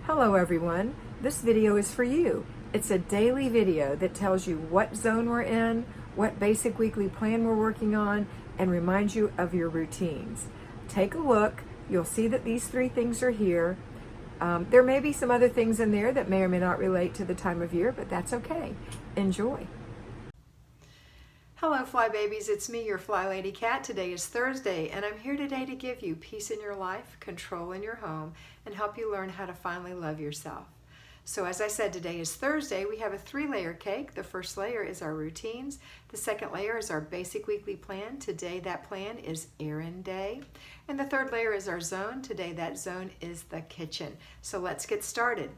Hello everyone, this video is for you. It's a daily video that tells you what zone we're in, what basic weekly plan we're working on, and reminds you of your routines. Take a look, you'll see that these three things are here. There may be some other things in there that may or may not relate to the time of year, but that's okay. Enjoy. Hello Fly Babies, it's me, your FlyLady Kat. Today is Thursday, and I'm here today to give you peace in your life, control in your home, and help you learn how to finally love yourself. So as I said, today is Thursday. We have a 3-layer cake. The first layer is our routines. The second layer is our basic weekly plan. Today that plan is Errand Day. And the third layer is our zone. Today that zone is the kitchen. So let's get started.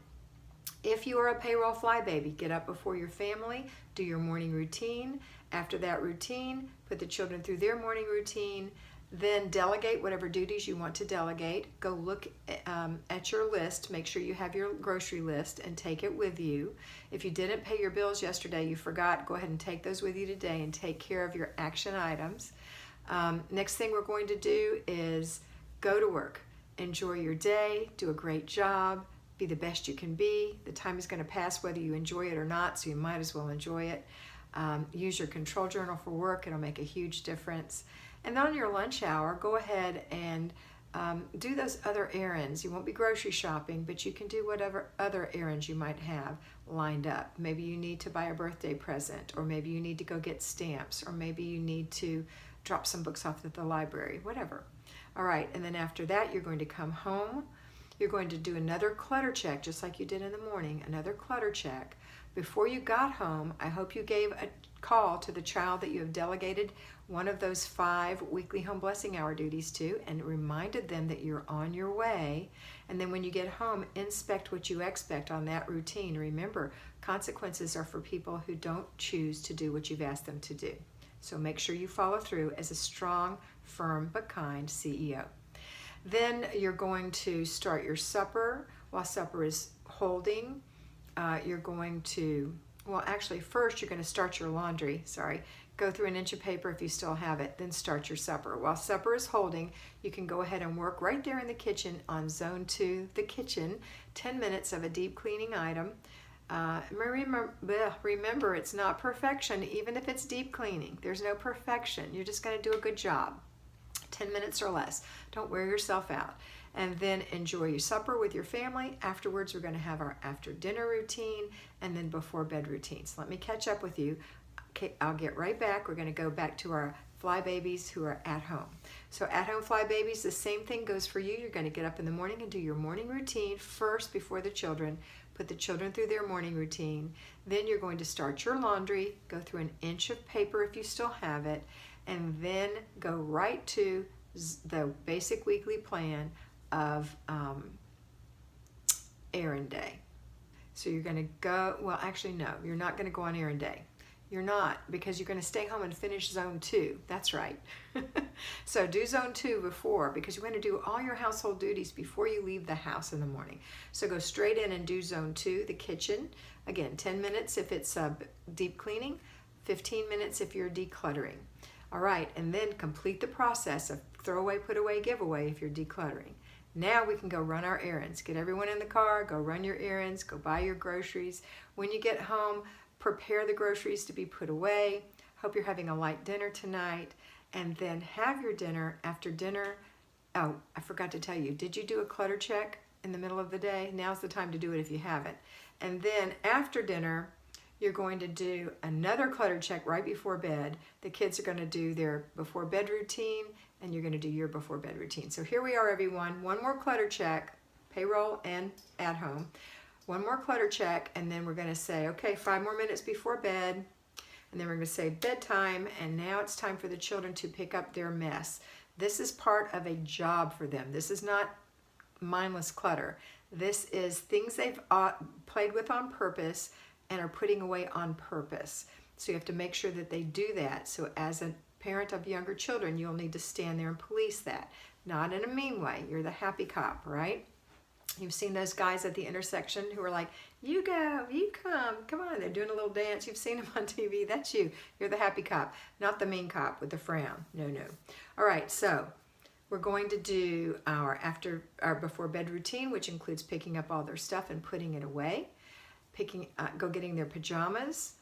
If you are a payroll fly baby, get up before your family, do your morning routine. After that routine, put the children through their morning routine, then delegate whatever duties you want to delegate. Go look at your list, make sure you have your grocery list and take it with you. If you didn't pay your bills yesterday, you forgot, go ahead and take those with you today and take care of your action items. Next thing we're going to do is go to work. Enjoy your day, do a great job, be the best you can be. The time is going to pass whether you enjoy it or not, so you might as well enjoy it. Use your control journal for work. It'll make a huge difference. And on your lunch hour, go ahead and do those other errands. You won't be grocery shopping, but you can do whatever other errands you might have lined up. Maybe you need to buy a birthday present, or maybe you need to go get stamps, or maybe you need to drop some books off at the library, whatever. All right, and then after that, you're going to come home. You're going to do another clutter check, just like you did in the morning, another clutter check. Before you got home, I hope you gave a call to the child that you have delegated one of those 5 weekly home blessing hour duties to and reminded them that you're on your way. And then when you get home, inspect what you expect on that routine. Remember, consequences are for people who don't choose to do what you've asked them to do. So make sure you follow through as a strong, firm, but kind CEO. Then you're going to start your supper. While supper is holding, you're going to, well, actually first you're going to start your laundry, go through an inch of paper if you still have it, then start your supper. While supper is holding, you can go ahead and work right there in the kitchen on zone 2, the kitchen, 10 minutes of a deep cleaning item. Remember, it's not perfection, even if it's deep cleaning. There's no perfection. You're just going to do a good job. 10 minutes or less. Don't wear yourself out. And then enjoy your supper with your family. Afterwards, we're going to have our after dinner routine and then before bed routines. Let me catch up with you. Okay, I'll get right back. We're going to go back to our fly babies who are at home. So at home fly babies, the same thing goes for you. You're going to get up in the morning and do your morning routine first before the children. Put the children through their morning routine. Then you're going to start your laundry, go through an inch of paper if you still have it, and then go right to the basic weekly plan of Errand Day. So you're going to go, well actually no, you're not going to go on Errand Day. You're not, because you're going to stay home and finish zone 2. That's right. So do zone 2 before, because you're going to do all your household duties before you leave the house in the morning. So go straight in and do zone 2, the kitchen. Again, 10 minutes if it's deep cleaning, 15 minutes if you're decluttering. All right, and then complete the process of throw away, put away, give away if you're decluttering. Now we can go run our errands. Get everyone in the car, go run your errands, go buy your groceries. When you get home, prepare the groceries to be put away. Hope you're having a light dinner tonight. And then have your dinner. After dinner, oh, I forgot to tell you, did you do a clutter check in the middle of the day? Now's the time to do it if you haven't. And then after dinner, you're going to do another clutter check right before bed. The kids are going to do their before bed routine, and you're going to do your before bed routine. So here we are, everyone. One more clutter check, payroll and at home. One more clutter check, and then we're going to say, okay, 5 more minutes before bed, and then we're going to say bedtime, and now it's time for the children to pick up their mess. This is part of a job for them. This is not mindless clutter. This is things they've played with on purpose and are putting away on purpose. So you have to make sure that they do that. So as a parent of younger children, you'll need to stand there and police that. Not in a mean way. You're the happy cop, right? You've seen those guys at the intersection who are like, you go, you come on. They're doing a little dance. You've seen them on TV. That's you. You're the happy cop, not the mean cop with the frown. No, no. All right, so We're going to do our before bed routine, which includes picking up all their stuff and putting it away, go getting their pajamas,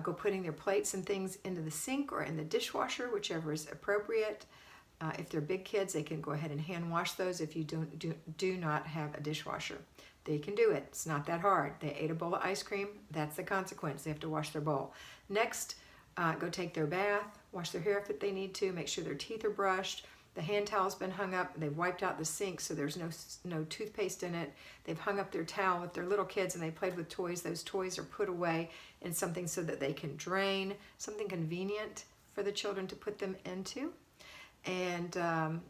go putting their plates and things into the sink or in the dishwasher, whichever is appropriate. If they're big kids, they can go ahead and hand wash those if you do not have a dishwasher. They can do it. It's not that hard. They ate a bowl of ice cream. That's the consequence. They have to wash their bowl. Next, go take their bath, wash their hair if they need to, make sure their teeth are brushed. The hand towel's been hung up. They've wiped out the sink so there's no toothpaste in it. They've hung up their towel with their little kids and they played with toys. Those toys are put away in something so that they can drain, something convenient for the children to put them into. And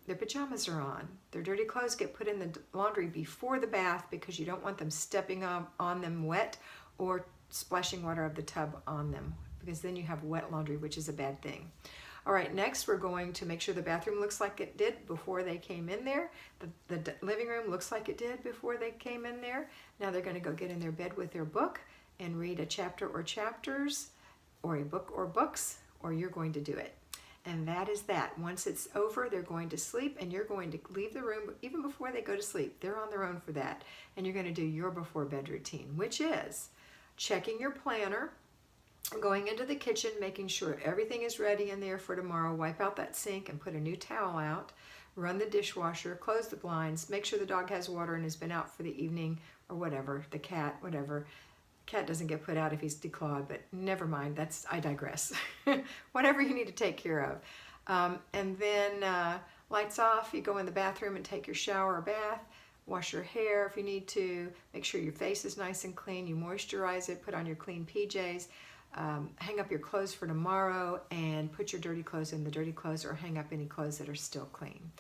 their pajamas are on. Their dirty clothes get put in the laundry before the bath because you don't want them stepping on them wet or splashing water out of the tub on them, because then you have wet laundry, which is a bad thing. All right, next we're going to make sure the bathroom looks like it did before they came in there. The living room looks like it did before they came in there. Now they're going to go get in their bed with their book and read a chapter or chapters, or a book or books, or you're going to do it. And that is that. Once it's over, they're going to sleep, and you're going to leave the room even before they go to sleep. They're on their own for that. And you're going to do your before bed routine, which is checking your planner, going into the kitchen, making sure everything is ready in there for tomorrow, wipe out that sink and put a new towel out, run the dishwasher, close the blinds, make sure the dog has water and has been out for the evening, or whatever, the cat, whatever. Cat doesn't get put out if he's declawed, but never mind, I digress. Whatever you need to take care of. And then lights off, you go in the bathroom and take your shower or bath, wash your hair if you need to, make sure your face is nice and clean, you moisturize it, put on your clean PJs, hang up your clothes for tomorrow, and put your dirty clothes in the dirty clothes, or hang up any clothes that are still clean.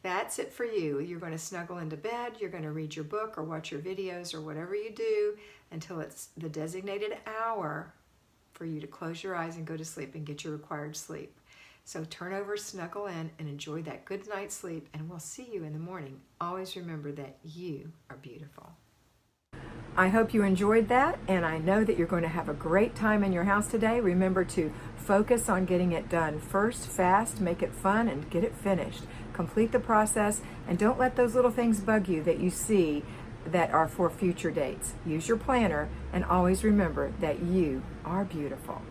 That's it for you. You're going to snuggle into bed, you're going to read your book or watch your videos or whatever you do until it's the designated hour for you to close your eyes and go to sleep and get your required sleep. So turn over, snuggle in, and enjoy that good night's sleep, and we'll see you in the morning. Always remember that you are beautiful. I hope you enjoyed that, and I know that you're going to have a great time in your house today. Remember to focus on getting it done first, fast, make it fun, and get it finished. Complete the process, and don't let those little things bug you that you see that are for future dates. Use your planner, and always remember that you are beautiful.